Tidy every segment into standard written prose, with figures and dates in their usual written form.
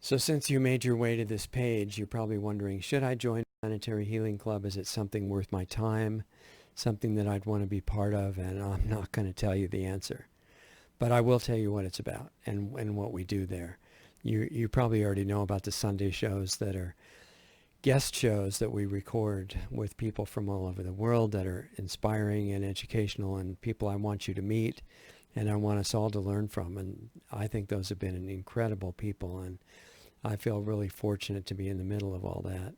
So since you made your way to this page, you're probably wondering, should I join Planetary Healing Club? Is it something worth my time? Something that I'd want to be part of? And I'm not going to tell you the answer. But I will tell you what it's about and what we do there. You probably already know about the Sunday shows that are guest shows that we record with people from all over the world that are inspiring and educational and people I want you to meet and I want us all to learn from. And I think those have been incredible people, and I feel really fortunate to be in the middle of all that.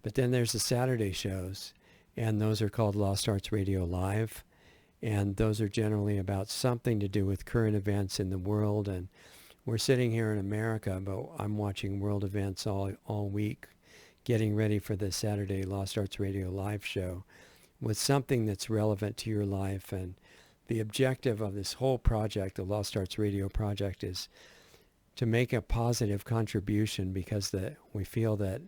But then there's the Saturday shows, and those are called Lost Arts Radio Live. And those are generally about something to do with current events in the world. And we're sitting here in America, but I'm watching world events all week, getting ready for the Saturday Lost Arts Radio Live show with something that's relevant to your life. And the objective of this whole project, the Lost Arts Radio project, is to make a positive contribution because we feel that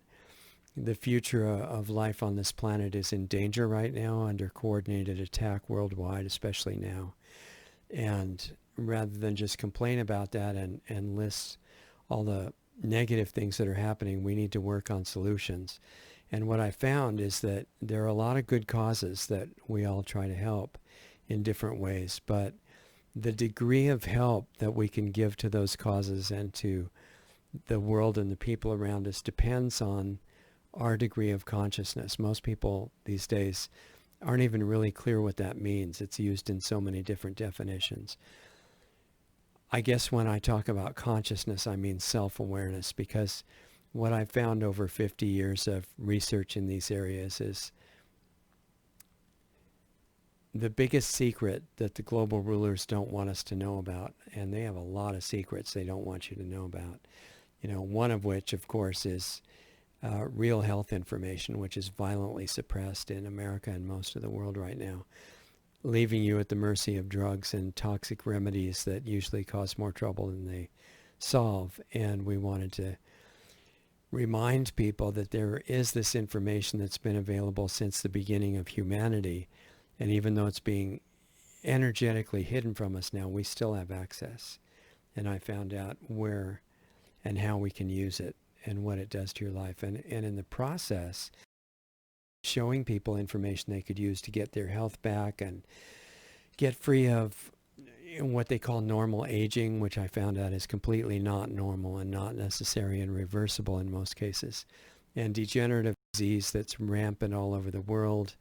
the future of life on this planet is in danger right now under coordinated attack worldwide, especially now. And rather than just complain about that and list all the negative things that are happening, we need to work on solutions. And what I found is that there are a lot of good causes that we all try to help in different ways, but the degree of help that we can give to those causes and to the world and the people around us depends on our degree of consciousness. Most people these days aren't even really clear what that means. It's used in so many different definitions. I guess when I talk about consciousness, I mean self-awareness, because what I've found over 50 years of research in these areas is the biggest secret that the global rulers don't want us to know about, and they have a lot of secrets they don't want you to know about. One of which, of course, is real health information, which is violently suppressed in America and most of the world right now, leaving you at the mercy of drugs and toxic remedies that usually cause more trouble than they solve. And we wanted to remind people that there is this information that's been available since the beginning of humanity. And even though it's being energetically hidden from us now, we still have access. And I found out where and how we can use it and what it does to your life. And in the process, showing people information they could use to get their health back and get free of what they call normal aging, which I found out is completely not normal and not necessary and reversible in most cases, and degenerative disease that's rampant all over the world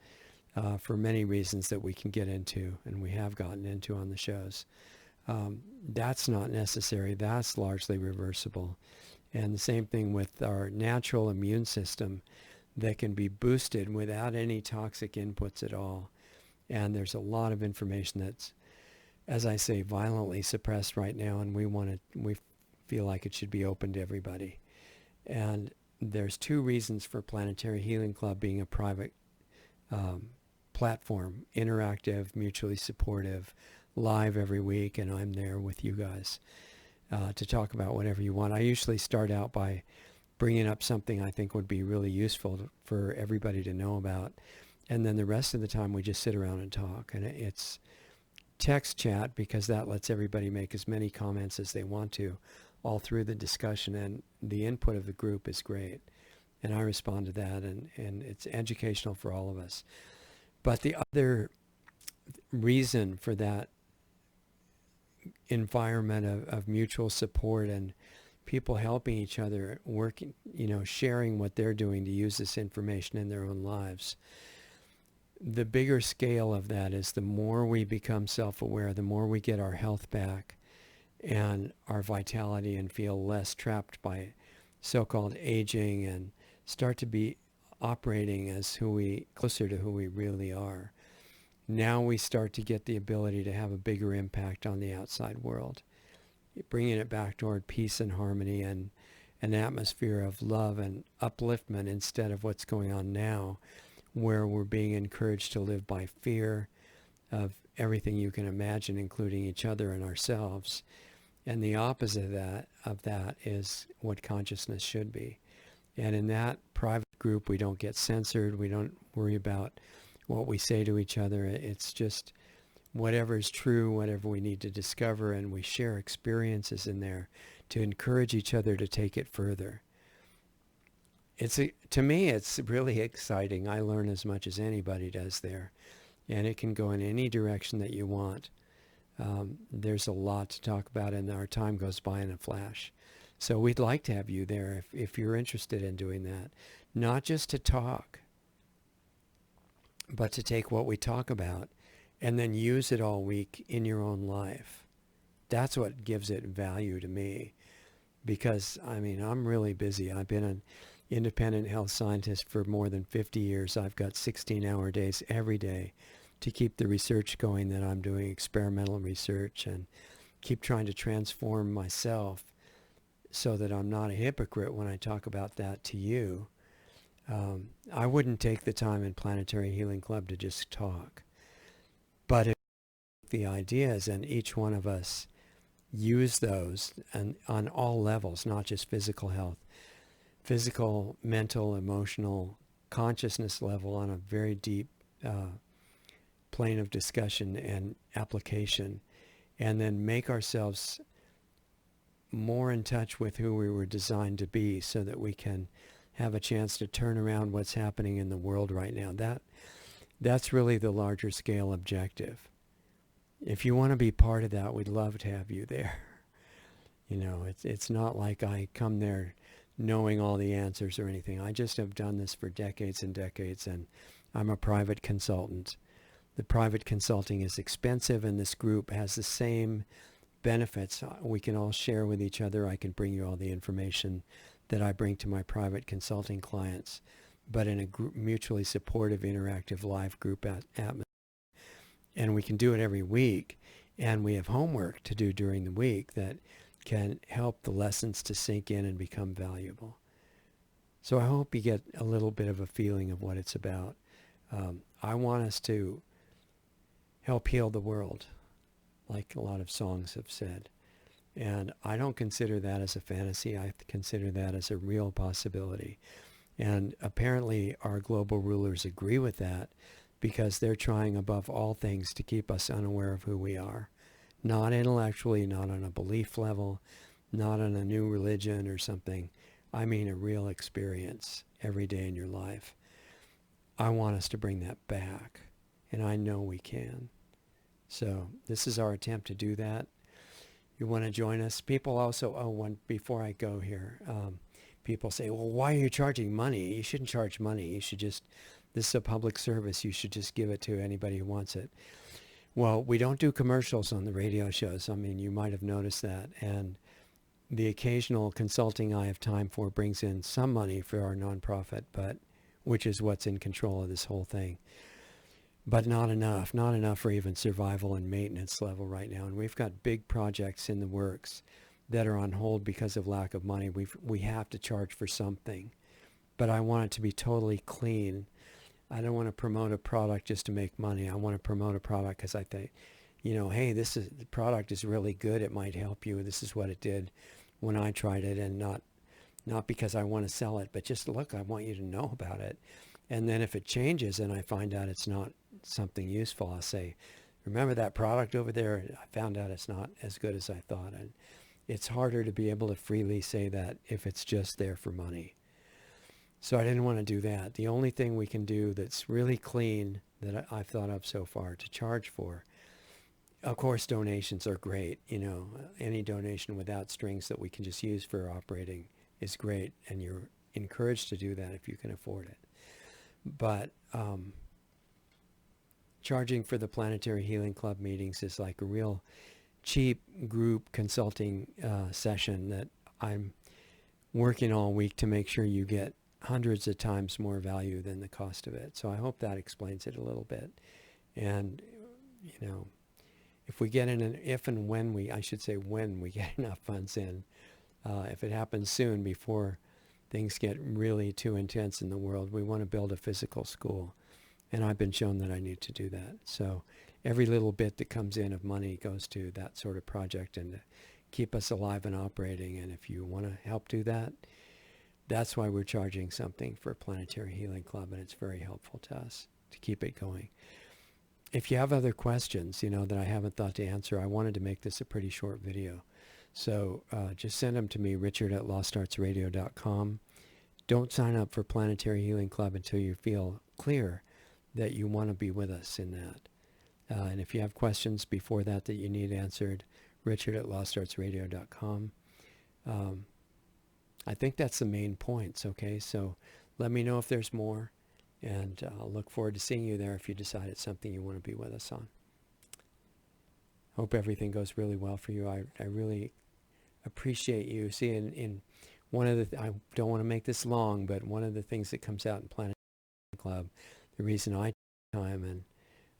for many reasons that we can get into and we have gotten into on the shows. That's not necessary. That's largely reversible. And the same thing with our natural immune system that can be boosted without any toxic inputs at all. And there's a lot of information that's, as I say, violently suppressed right now, and we feel like it should be open to everybody. And there's two reasons for Planetary Healing Club being a private platform, interactive, mutually supportive, live every week, and I'm there with you guys to talk about whatever you want. I usually start out by bringing up something I think would be really useful for everybody to know about, and then the rest of the time we just sit around and talk. And it's text chat because that lets everybody make as many comments as they want to all through the discussion, and the input of the group is great, and I respond to that, and it's educational for all of us. But the other reason for that environment of mutual support and people helping each other, working, sharing what they're doing to use this information in their own lives. The bigger scale of that is the more we become self-aware, the more we get our health back and our vitality and feel less trapped by so-called aging and start to be operating as closer to who we really are. Now we start to get the ability to have a bigger impact on the outside world, bringing it back toward peace and harmony and an atmosphere of love and upliftment instead of what's going on now, where we're being encouraged to live by fear of everything you can imagine, including each other and ourselves. And the opposite of that is what consciousness should be. And in that private group, we don't get censored. We don't worry about what we say to each other. It's just whatever is true, whatever we need to discover, and we share experiences in there to encourage each other to take it further. To me, it's really exciting. I learn as much as anybody does there, and it can go in any direction that you want. There's a lot to talk about, and our time goes by in a flash. So we'd like to have you there if you're interested in doing that. Not just to talk, but to take what we talk about and then use it all week in your own life. That's what gives it value to me. Because, I mean, I'm really busy. I've been an independent health scientist for more than 50 years. I've got 16-hour days every day to keep the research going that I'm doing, experimental research, and keep trying to transform myself so that I'm not a hypocrite when I talk about that to you. I wouldn't take the time in Planetary Healing Club to just talk. But if the ideas and each one of us use those and on all levels, not just physical health, physical, mental, emotional, consciousness level on a very deep plane of discussion and application, and then make ourselves more in touch with who we were designed to be so that we can have a chance to turn around what's happening in the world right now. That's really the larger scale objective. If you want to be part of that, we'd love to have you there. You know, it's not like I come there knowing all the answers or anything. I just have done this for decades and decades, and I'm a private consultant. The private consulting is expensive, and this group has the same benefits. We can all share with each other. I can bring you all the information that I bring to my private consulting clients, but in a mutually supportive, interactive, live group atmosphere. And we can do it every week, and we have homework to do during the week that can help the lessons to sink in and become valuable. So I hope you get a little bit of a feeling of what it's about. I want us to help heal the world, like a lot of songs have said. And I don't consider that as a fantasy. I consider that as a real possibility. And apparently our global rulers agree with that because they're trying above all things to keep us unaware of who we are. Not intellectually, not on a belief level, not on a new religion or something. I mean a real experience every day in your life. I want us to bring that back, and I know we can. So this is our attempt to do that. You want to join us? People also, before I go here, people say, well, why are you charging money? You shouldn't charge money. You should just, this is a public service. You should just give it to anybody who wants it. Well, we don't do commercials on the radio shows. I mean, you might have noticed that. And the occasional consulting I have time for brings in some money for our nonprofit, which is what's in control of this whole thing. But not enough for even survival and maintenance level right now. And we've got big projects in the works that are on hold because of lack of money. We have to charge for something. But I want it to be totally clean. I don't want to promote a product just to make money. I want to promote a product because I think, hey, the product is really good. It might help you. This is what it did when I tried it, and not because I want to sell it, but just look, I want you to know about it. And then if it changes and I find out it's not something useful, I'll say, remember that product over there? I found out it's not as good as I thought. And it's harder to be able to freely say that if it's just there for money. So I didn't want to do that. The only thing we can do that's really clean that I've thought of so far to charge for, of course, donations are great. Any donation without strings that we can just use for operating is great. And you're encouraged to do that if you can afford it. But charging for the Planetary Healing Club meetings is like a real cheap group consulting session that I'm working all week to make sure you get hundreds of times more value than the cost of it. So I hope that explains it a little bit. And, if we get when we get enough funds in, if it happens soon before things get really too intense in the world, we want to build a physical school. And I've been shown that I need to do that. So every little bit that comes in of money goes to that sort of project and to keep us alive and operating. And if you want to help do that, that's why we're charging something for Planetary Healing Club, and it's very helpful to us to keep it going. If you have other questions, that I haven't thought to answer, I wanted to make this a pretty short video. So just send them to me, richard@lostartsradio.com. Don't sign up for Planetary Healing Club until you feel clear that you want to be with us in that. And if you have questions before that you need answered, richard@lostartsradio.com. I think that's the main points, okay? So let me know if there's more, and I'll look forward to seeing you there if you decide it's something you want to be with us on. Hope everything goes really well for you. I really appreciate you. See, in one of the, I don't want to make this long, but one of the things that comes out in Planetary Club, the reason I take time and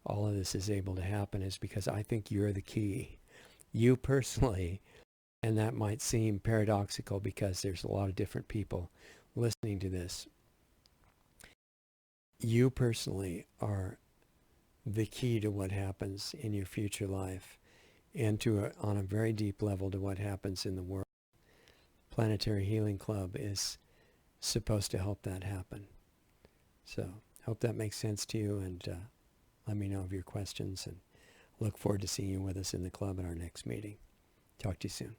all of this is able to happen is because I think you're the key. You personally, and that might seem paradoxical because there's a lot of different people listening to this. You personally are the key to what happens in your future life and on a very deep level to what happens in the world. Planetary Healing Club is supposed to help that happen. So hope that makes sense to you, and let me know of your questions, and look forward to seeing you with us in the club at our next meeting. Talk to you soon.